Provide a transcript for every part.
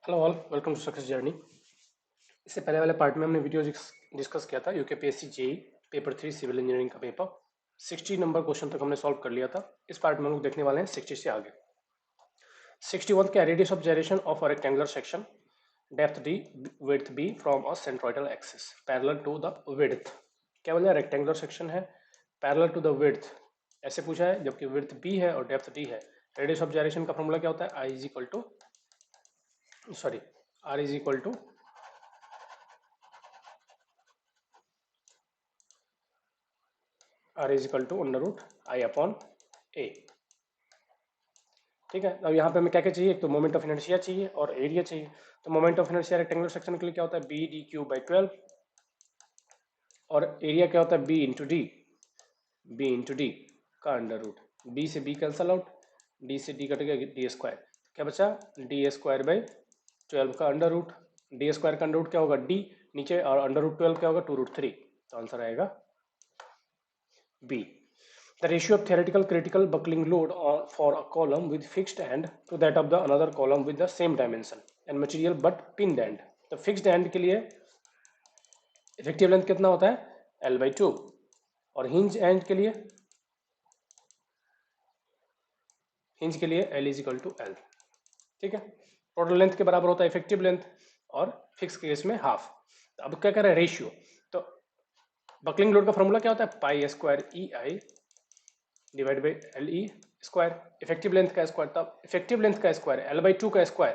Hello all, welcome to success journey. इससे पहले वाले पार्ट में हमने वीडियो डिस्कस किया था UKPSC JE paper 3 civil engineering का पेपर 60 नंबर क्वेश्चन तक हमने सॉल्व कर लिया था। इस पार्ट में हम लोग देखने वाले हैं 60 से आगे। 61 के radius of gyration of a rectangular section, depth D, width B from a centroidal axis parallel to the width. क्या बोला? रेक्टेंगुलर सेक्शन है, पैरेलल टू द विड्थ ऐसे पूछा है, जबकि विड्थ बी है और डेप्थ डी है। रेडियस ऑफ gyration का फॉर्मूला क्या होता है? I is equal to sorry R is equal to R is equal to under root I upon A. ठीक है, अब यहाँ पे हमें क्या क्या चाहिए? एक तो मोमेंट ऑफ इनर्शिया चाहिए और एरिया चाहिए। तो moment of inertia rectangular section के लिए क्या होता है? B D cube by 12। और एरिया क्या होता है? बी इंटू डी का अंडर रूट। बी से बी कैंसल आउट, डी से डी कट गया, डी स्क्वायर। क्या बचा? डी स्क्वायर बाई 12 का अंडर रूट। डी स्क्वायर का अंडर रूट क्या होगा? डी नीचे, और अंडर रूट 12 क्या होगा? 2√3। तो आंसर आएगा B. The ratio of theoretical critical buckling load for a column with fixed end to that of the another column with the same dimension and material but pinned end. तो fixed end के लिए effective length कितना होता है? L/2। और hinge and के लिए L is equal to L। ठीक है, टोटल लेंथ के बराबर होता है इफेक्टिव लेंथ, और फिक्स केस में हाफ। तो अब क्या कर रहे हैं? रेशियो। तो बकलिंग लोड का फॉर्मूला क्या होता है? Pi square E I divide by L E square. Effective length का स्क्वायर, तब इफेक्टिव लेंथ का स्क्वायर L/2 का स्क्वायर,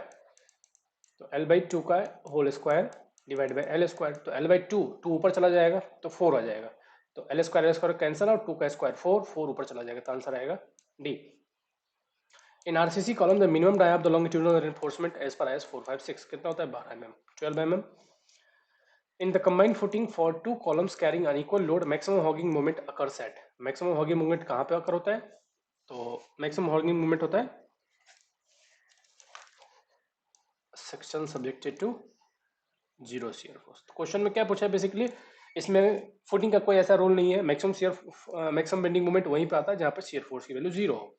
तो L/2 का whole square divide by L square. तो L/2 2 ऊपर चला जाएगा तो 4 आ जाएगा। तो एल स्क्वायर कैंसल और 2 का स्क्वायर 4 ऊपर चला जाएगा। तो आंसर आएगा D. In RCC column the minimum dia of the longitudinal reinforcement as per S 456 कितना होता है? 12 mm, 12 mm। In the combined footing for two columns carrying unequal load, maximum hogging moment occurs at। maximum hogging moment कहाँ पे occur होता है? तो maximum hogging moment होता है section subjected to zero shear force. Question में क्या पूछा है बेसिकली? इसमें फुटिंग का कोई ऐसा रूल नहीं है, मैक्सिमम बेंडिंग मोमेंट वहीं पे आता है जहां पे शियर फोर्स की वैल्यू 0 हो।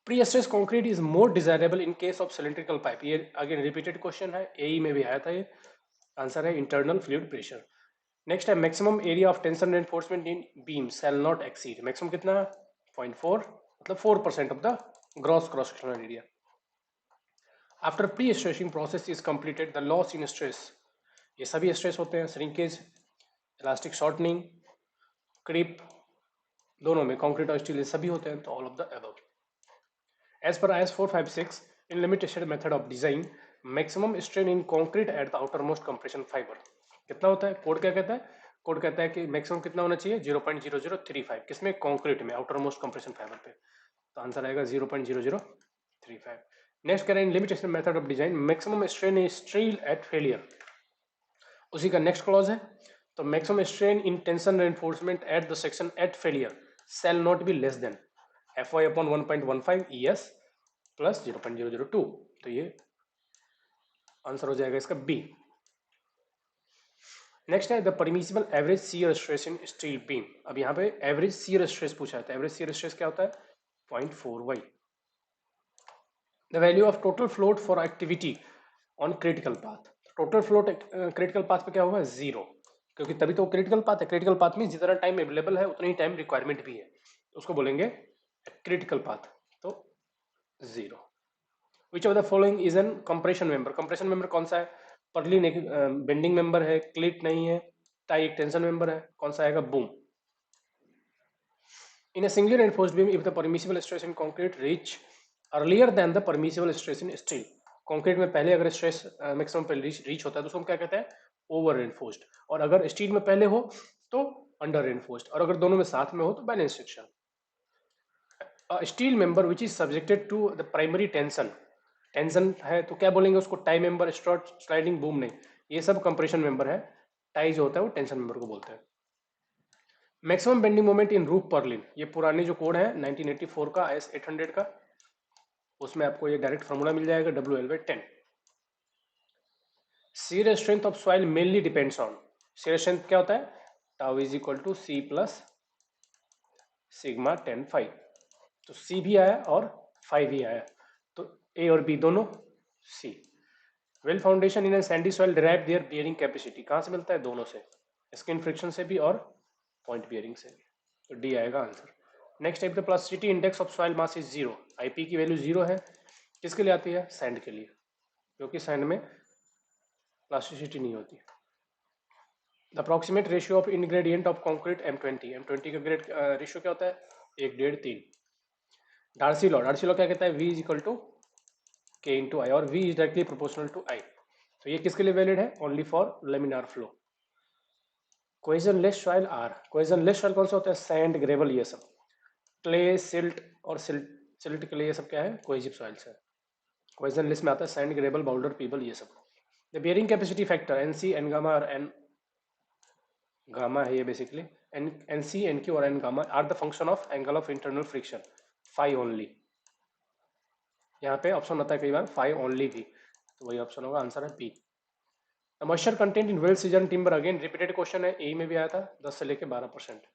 Pre stress concrete is more desirable in case of cylindrical pipe. ये अगेन रिपीटेड क्वेश्चन है, एई में भी आया था ये। आंसर है इंटरनल फ्लूइड प्रेशर। नेक्स्ट है maximum area of tension reinforcement in beam shall not exceed. Maximum कितना है? 0.4, मतलब 4% of the gross cross sectional area. After pre stressing process is completed the loss in stress, ये सभी stress होते हैं, shrinkage, elastic shortening, creep, दोनों में concrete और स्टील सभी होते हैं। तो all of the above. As per IS 456 in limited method of design, maximum strain in concrete at the outer most compression fibre कितना होता है? कोड क्या कहता है? कोड कहता है कि मैक्सिमम कितना होना चाहिए? 0.0035। किसमें? कंक्रीट में, आउटर मोस्ट कंप्रेशन फाइबर पे। तो आंसर आएगा 0.0035। नेक्स्ट करें in limitation method of design, maximum strain in steel at failure, उसी का नेक्स्ट क्लॉज है। तो maximum strain in tension reinforcement at the section at failure shall not be less than Fy upon 1.15 ES plus 0.002। तो ये answer हो जाएगा इसका B. Next है the permissible average shear stress in steel beam. अब यहाँ पे एवरेज शियर स्ट्रेस पूछा है, तो एवरेज शियर स्ट्रेस क्या होता है? 0.4y। The value of total float for activity on critical path. Total float critical path पे क्या होगा? 0, क्योंकि तभी तो क्रिटिकल पाथ है। क्रिटिकल पाथ में जितना टाइम अवेलेबल है उतना ही टाइम रिक्वायरमेंट भी है, तो उसको बोलेंगे क्रिटिकल पाथ। तो 0। विच of the following is an compression member. Compression member कौन सा है? पर्लिन एक बेंडिंग मेंबर है, क्लिट नहीं है, टाई एक टेंशन मेंबर है, कौन सा आएगा? Boom. In a singly reinforced beam, if the permissible stress in concrete reach earlier than the permissible stress in steel, concrete में पहले अगर स्ट्रेस मैक्सिमम पे रीच होता है तो उसको हम क्या कहते हैं? Over reinforced. और अगर स्टील में पहले हो तो अंडर रेनफोर्स्ड, और अगर दोनों में साथ में हो तो balance section. Steel member which is subjected to the primary tension, tension है तो क्या बोलेंगे उसको? Tie member, strut, sliding, boom नहीं, ये सब कंप्रेशन मेंबर है। टाई जो होता है वो टेंशन मेंबर को बोलते हैं। Maximum bending moment in roof Perlin, ये पुरानी जो कोड है 1984 का IS 800 का, उसमें आपको ये डायरेक्ट फॉर्मूला मिल जाएगा WL/10। Shear strength of soil mainly depends on, shear strength क्या होता है? Tau is equal to C plus sigma 10 five. तो C भी आया और 5 भी आया, तो A और B दोनों सी। Well foundation in an sandy soil derive their bearing capacity, कहाँ से मिलता है? दोनों से, स्किन फ्रिक्शन से भी और पॉइंट बियरिंग से भी। तो डी आएगा answer. Next type the plasticity index of soil mass is zero, IP की वैल्यू जीरो है, किसके लिए आती है? सैंड के लिए, क्योंकि सैंड में प्लास्टिसिटी नहीं होती। The approximate ratio of ingredient of concrete M20, M20 का ग्रेड रेशियो क्या होता है? 1:3। डार्सी लॉ क्या कहता है? V is equal to K into I, और V is directly proportional to I। तो ये किसके लिए वैलिड है? Only for laminar flow. Cohesionless soil R, cohesionless soil कौन सा होता है? सैंड, ग्रेवल, ये सब। क्ले, सिल्ट और सिल्ट के लिए ये सब क्या है? कोहेजिव सॉइल्स है। कोहेजनलेस में आता है सैंड, ग्रेवल, बाउल्डर, पीबल, ये सब। The bearing capacity factor NC, N gamma और N गामा है ये बेसिकली। NC, NQ और N gamma are the function of angle of internal friction, phi only. यहाँ पे ऑप्शन आता है कई बार फाई ओनली भी, तो वही ऑप्शन होगा, आंसर है B. Moisture content in well season timber, again repeated question है, ए में भी आया था, 10 से लेके 12%।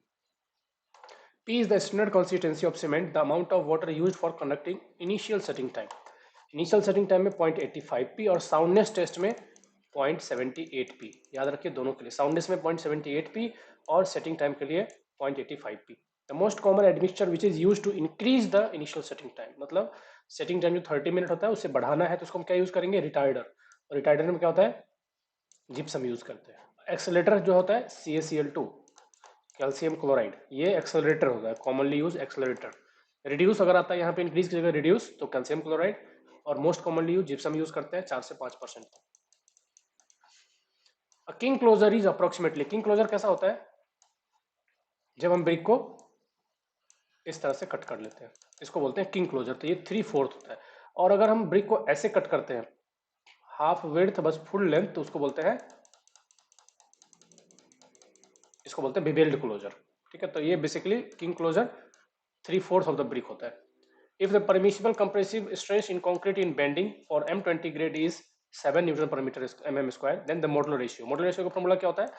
P is the standard consistency of cement, the amount of water used for conducting initial setting time. Initial setting time में 0.85p और soundness test में 0.78p, याद रखिए दोनों के लिए, साउंडनेस में 0.78p और सेटिंग टाइम के लिए 0.85p। The most common admixture which is use to increase the initial setting time, मतलब सेटिंग टाइम जो 30 मिनट होता है उससे बढ़ाना है तो उसको हम क्या यूज करेंगे? रिटार्डर। और रिटार्डर में क्या होता है? जिप्सम यूज करते हैं। एक्सेलेटर जो होता है CaCl2, कैल्शियम क्लोराइड, ये एक्सेलरेटर होता है, कॉमनली यूज एक्सेलरेटर। रिड्यूस अगर आता है यहाँ पे इंक्रीज की जगह रिड्यूस, तो कैल्शियम क्लोराइड, और most commonly use gypsum use करते हैं 4 से 5%। King closure is approximately, king closure कैसा होता है? जब हम ब्रिक को इस तरह से कट कर लेते हैं, इसको बोलते हैं किंग क्लोजर, तो ये 3/4 होता है। और अगर हम ब्रिक को ऐसे कट करते हैं, हाफ विड्थ बस फुल लेंथ, तो उसको बोलते हैं, इसको बोलते हैं बेवेल्ड क्लोजर। ठीक है, तो ये basically king closure 3/4 of the brick होता है। If the permissible compressive stress in concrete in bending for M20 grade is 7 Newton per meter mm square, then the modular ratio, modular ratio का formula क्या होता है?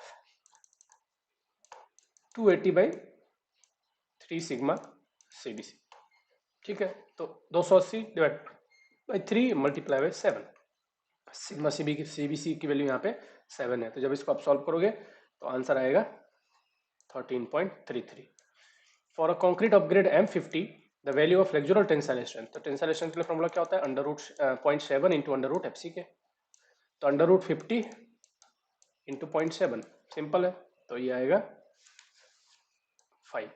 280/3 sigma CBC। ठीक है, तो 280 divide by 3 multiply by 7, sigma CBC की value यहाँ पे 7 है, तो जब इसको आप सॉल्व करोगे तो आंसर आएगा 13.33। For a concrete upgrade M50, the value of flexural tensile strength, तो टेंसाइल स्ट्रेंथ के लिए फॉर्मूला क्या होता है? √0.7 इंटू √FC के, तो √50 इंटू 0.7, सिंपल है, तो ये आएगा 5,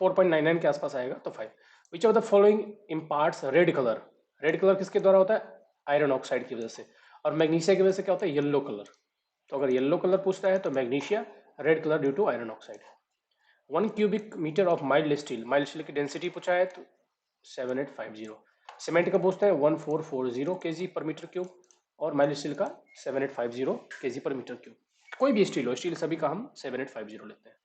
4.99 के आसपास आएगा, तो 5। विच of the following imparts red colour, red colour किसके द्वारा होता है? आयरन ऑक्साइड की वजह से। और मैग्नीशिया की वजह से क्या होता है? Yellow colour. तो अगर येलो कलर पूछता है तो magnesia, red colour due to iron oxide. 1 cubic metre of mild steel की डेंसिटी पूछा है तो 7850। सीमेंट का पूछते हैं 1440 kg पर मीटर क्यूब, और माइल्ड स्टील का 7850 kg पर मीटर क्यूब। कोई भी स्टील हो, स्टील सभी का हम 7850 लेते हैं।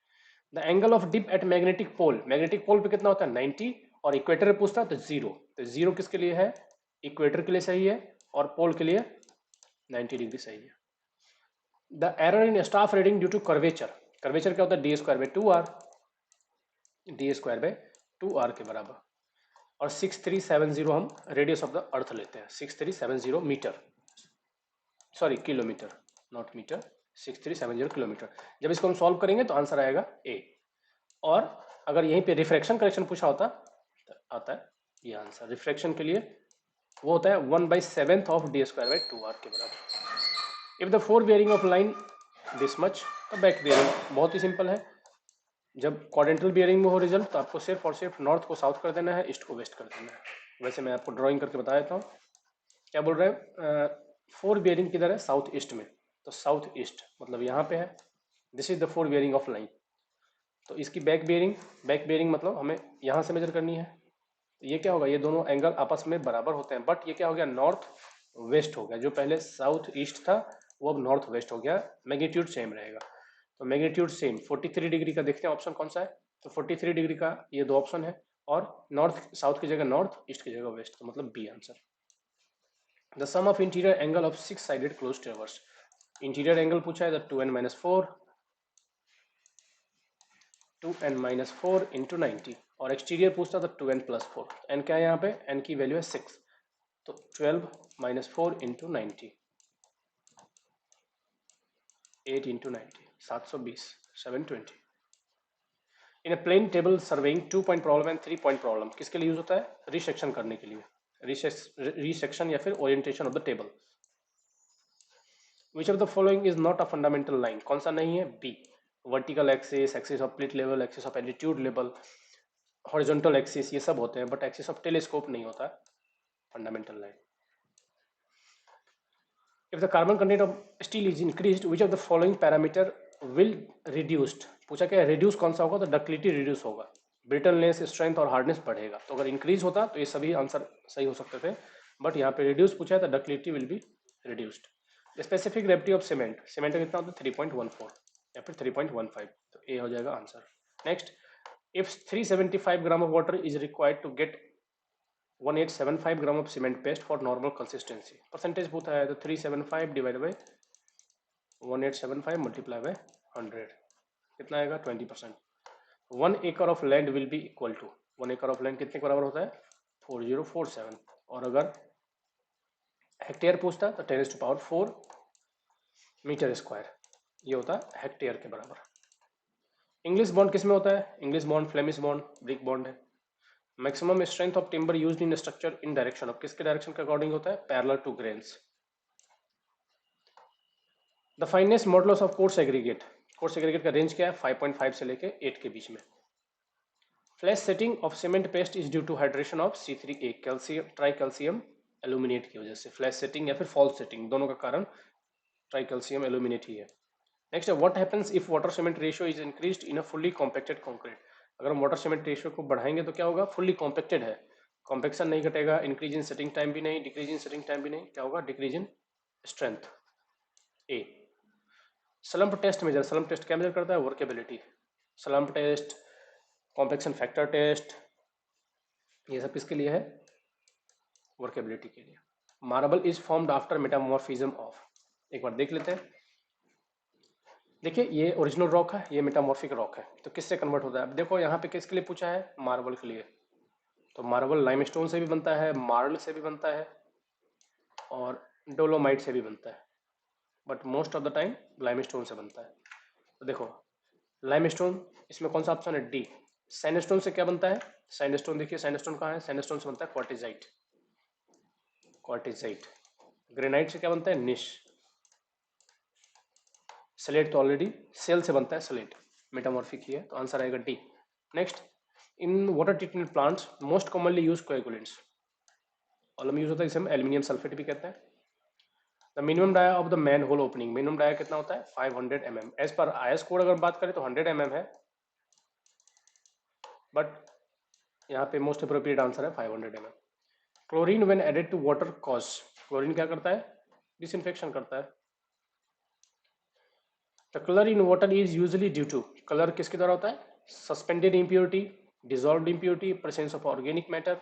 The angle of dip at magnetic pole, magnetic pole पे कितना होता है? 90, और इक्वेटर पे पूछता है तो 0, तो 0 किसके लिए है? इक्वेटर के लिए सही है, और पोल के लिए 90 डिग्री सही है। The error in staff reading due to curvature, curvature क्या होता है? d² बाई 2r के बराबर। और 6370 हम रेडियस ऑफ द अर्थ लेते हैं, 6370 metre, sorry kilometre, not metre, 6370 kilometre. जब इसको हम सॉल्व करेंगे तो आंसर आएगा ए। और अगर यहीं पे रिफ्रैक्शन करेक्शन पूछा होता तो आता है ये आंसर। रिफ्रैक्शन के लिए वो होता है 1/7 ऑफ d² बाई 2r के बराबर। If the four bearing of line this much, तो बैक बियरिंग बहुत ही सिंपल है। जब क्वाड्रेंटल बियरिंग में हो रिजल्ट, तो आपको सिर्फ और सिर्फ नॉर्थ को साउथ कर देना है, ईस्ट को वेस्ट कर देना है। वैसे मैं आपको ड्राइंग करके बता देता हूँ। क्या बोल रहे हैं? फोर बियरिंग किधर है? साउथ ईस्ट में, तो साउथ ईस्ट मतलब यहाँ पे है। This is the four bearing of line. तो इसकी बैक बियरिंग मतलब हमें यहाँ से मेजर करनी है। तो ये क्या होगा? ये दोनों एंगल आपस में बराबर होते हैं, बट ये क्या हो गया? नॉर्थ वेस्ट हो गया। जो पहले साउथ ईस्ट था वो अब नॉर्थ वेस्ट हो गया, मैग्नीट्यूड सेम रहेगा। तो मैग्नीट्यूड सेम 43 डिग्री का देखते हैं ऑप्शन कौन सा है। तो 43 डिग्री का ये दो ऑप्शन है, और नॉर्थ साउथ की जगह नॉर्थ, ईस्ट की जगह वेस्ट, तो मतलब B answer. The sum of interior angle of 6 sided close traverse, interior angle पूछा है 2n-4 इंटू 90, और एक्सटीरियर पूछता था 2n+4। एन क्या है यहाँ पे? एन की वैल्यू है 6, तो 12 minus 4 into 90, 8 into 90, 720, 720। In a plane table surveying 2 point problem and 3 point problem किसके लिए यूज होता है? रिसेक्शन करने के लिए, रिसेक्शन या फिर orientation of the table. Which of the following is not a fundamental line, कौन सा नहीं है? B, vertical axis, axis of plate level, axis of altitude level, horizontal axis, ये सब होते हैं, बट एक्सिस ऑफ टेलीस्कोप नहीं होता fundamental line. If the carbon content of steel is increased, which of the following parameter will reduced, पूछा क्या reduce कौन सा होगा? तो डक्टिलिटी रिड्यूस होगा, ब्रिटलनेस, स्ट्रेंथ और हार्डनेस बढ़ेगा। तो अगर इंक्रीज होता तो ये सभी आंसर सही हो सकते थे, बट यहाँ पे रिड्यूस पूछा है तो ductility will be reduced. Specific gravity of cement, cement का कितना होता है? 3.14 या फिर 3.15, तो ए हो जाएगा answer. Next, if 375 gram of water is required to get 1875 gram of cement paste for normal consistency, percentage पूछा है तो 375 डिवाइड बाई 1875 मल्टीप्लाई बाय 100, कितना आएगा? 20%। 1 acre of land will be equal to, 1 acre of land कितने के बराबर होता है? 4047। और अगर हेक्टेयर पूछता तो 10⁴ मीटर स्क्वायर, ये होता है हेक्टेयर के बराबर। इंग्लिश बॉन्ड किस में होता है? English bond, Flemish bond, brick bond है। Maximum strength of timber used in structure in direction of, किसके डायरेक्शन के अकॉर्डिंग होता है? Parallel to grains. The finest modulus of coarse aggregate, coarse aggregate का रेंज क्या है? 5.5 से लेके 8 के बीच में। Flash setting of cement paste is due to hydration of C3A, calcium, tri calcium aluminate की वजह से। फ्लैश सेटिंग या फिर फॉल्स सेटिंग, दोनों का कारण ट्राई कैल्शियम एल्यूमिनेट ही है। नेक्स्ट है, what happens if water cement ratio is increased in a fully compacted concrete, अगर हम वाटर सीमेंट रेशियो को बढ़ाएंगे तो क्या होगा? फुल्ली कॉम्पैक्टेड है, कॉम्पैक्शन नहीं घटेगा, इंक्रीज इन सेटिंग टाइम भी नहीं, डिक्रीज इन सेटिंग टाइम भी नहीं, क्या होगा? Decrease in strength. A. Slump test measure, slump test क्या मेजर करता है? Workability. Slump test, compaction factor test, ये सब किसके लिए है? वर्केबिलिटी के लिए। Marble is formed after metamorphism of, एक बार देख लेते हैं। देखिए ये ओरिजिनल रॉक है, ये मेटामॉर्फिक रॉक है, तो किससे कन्वर्ट होता है? अब देखो यहाँ पे किसके लिए पूछा है? मार्बल के लिए। तो मार्बल लाइमस्टोन से भी बनता है, मार्ल से भी बनता है और डोलोमाइट से भी बनता है, but most of the time limestone से बनता है। तो देखो लाइमस्टोन, इसमें कौन सा ऑप्शन है? डी। सैंडस्टोन से क्या बनता है? सैंडस्टोन, देखिए सैंडस्टोन कहाँ है? सैंडस्टोन से बनता है क्वार्टिजाइट, क्वार्टिजाइट। ग्रेनाइट से क्या बनता है? निश। स्लेट तो ऑलरेडी सेल से बनता है, स्लेट मेटामॉर्फिक ही है, तो आंसर आएगा D. Next, in water treatment plants most commonly use coagulants, और यूज होता है जिसे हम एल्यूमिनियम सल्फेट भी कहते हैं। The minimum dia of the manhole opening, minimum dia कितना होता है? 500 mm। As per IS code अगर बात करें तो 100 mm है, बट यहाँ पे मोस्ट अप्रोप्रिएट आंसर है 500 mm। Chlorine when added to water cause, chlorine क्या करता है? डिसइंफेक्शन करता है। The colour in water is usually due to, colour किसके द्वारा होता है? Suspended impurity, dissolved impurity, presence of organic matter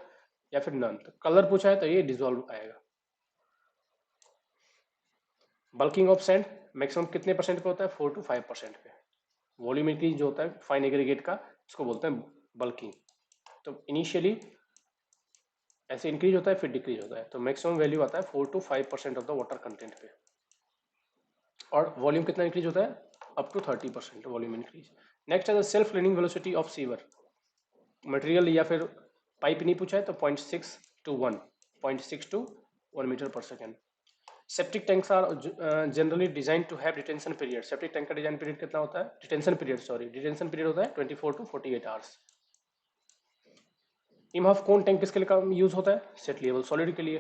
या फिर नन। तो कलर पूछा है तो ये डिजॉल्व आएगा। बल्किंग ऑफ सैंड मैक्सिमम कितने परसेंट पे होता है? 4 to 5% पे। वॉल्यूम इंक्रीज जो होता है फाइन एग्रीगेट का, इसको बोलते हैं बल्किंग। तो इनिशियली ऐसे इंक्रीज होता है फिर डिक्रीज होता है, तो मैक्सिमम वैल्यू आता है 4 to 5% of the water content पे। और वॉल्यूम कितना इंक्रीज होता है? Up to 30% volume increase. Next है the self cleaning velocity of sewer, material या फिर पाइप नहीं पूछा है तो 0.6 to 1, 0.6 to 1 metre per second. Septic tanks are generally design to have detention period, septic tank का डिजाइन पीरियड कितना होता है? Detention period, sorry detention period होता है 24 to 48 आवर्स। इमहफ कौन टैंक किसके लिए यूज होता है? सेटलिएबल सॉलिड के लिए।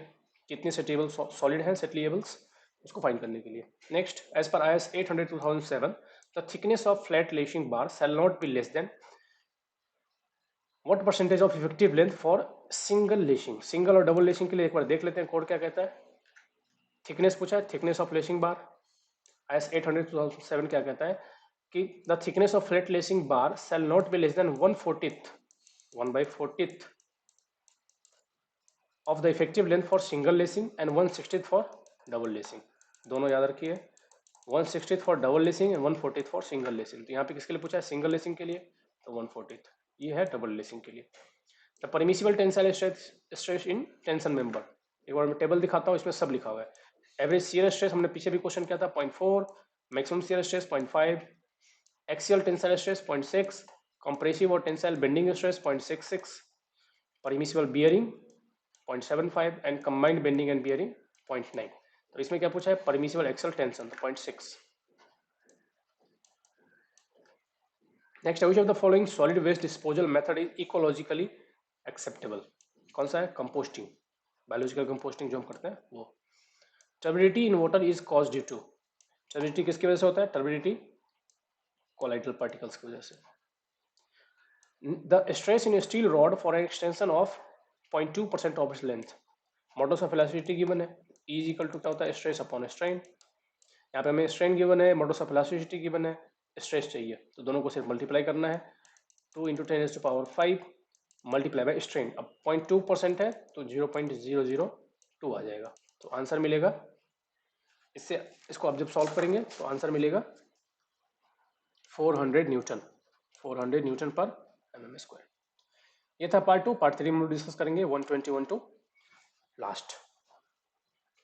कितने सेटलिएबल सॉलिड हैं सेटलिएबल्स, उसको फाइंड करने के लिए। Next, as per IS 800/2007 the thickness of flat lashing bar shall not be less than what percentage of effective length for single lashing, single और डबल लेशिंग के लिए एक बार देख लेते हैं कोड क्या कहता है। थिकनेस पूछा है, thickness of lashing bar, IS 800/2007 क्या कहता है कि the thickness of flat lashing bar shall not be less than 1/40 of the effective length for single lacing and 1/60 for double lacing. दोनों याद रखिए, 1/60 for double lacing and 1/40 for single lacing. तो यहाँ पे किसके लिए पूछा है? सिंगल लेसिंग के लिए, तो 1/40 ये है डबल लेसिंग के लिए। The permissible tensile stress in tension member, एक बार मैं टेबल दिखाता हूँ, इसमें सब लिखा हुआ है। एवरेज शियर स्ट्रेस हमने पीछे भी क्वेश्चन किया था 0.4, maximum shear stress 0.5, axial tensile stress 0.6, compressive और tensile bending stress 0.66, permissible bearing 0.75 and combined bending and bearing 0.9। तो इसमें क्या पूछा है, permissible axial tension 0.6। Next, which of the following solid waste disposal method is ecologically acceptable? कौन सा है, composting, biological composting जो हम करते हैं वो। Turbidity in water is cause due to, turbidity किसकी वजह से होता है, टर्बिडिटी कोलाइडल पार्टिकल्स की वजह से। The stress in steel rod for an extension of 0.2% of its length, modulus of elasticity given है, E इज इक्वल टू क्या होता है, स्ट्रेस अपॉन स्ट्रेन। यहाँ पे हमें स्ट्रेन गिवन है, मॉडुलस ऑफ इलास्टिसिटी गिवन है, स्ट्रेस चाहिए, तो दोनों को सिर्फ मल्टीप्लाई करना है। 2 × 10⁵ मल्टीप्लाई बाय स्ट्रेन। अब 0.2% है तो 0.002 आ जाएगा, तो आंसर मिलेगा इससे, इसको आप जब सॉल्व करेंगे तो आंसर मिलेगा 400 न्यूटन, 400 न्यूटन पर mm²। ये था पार्ट 2। पार्ट 3 में डिस्कस करेंगे 121 to last.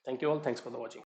Thank you all, thanks for the watching.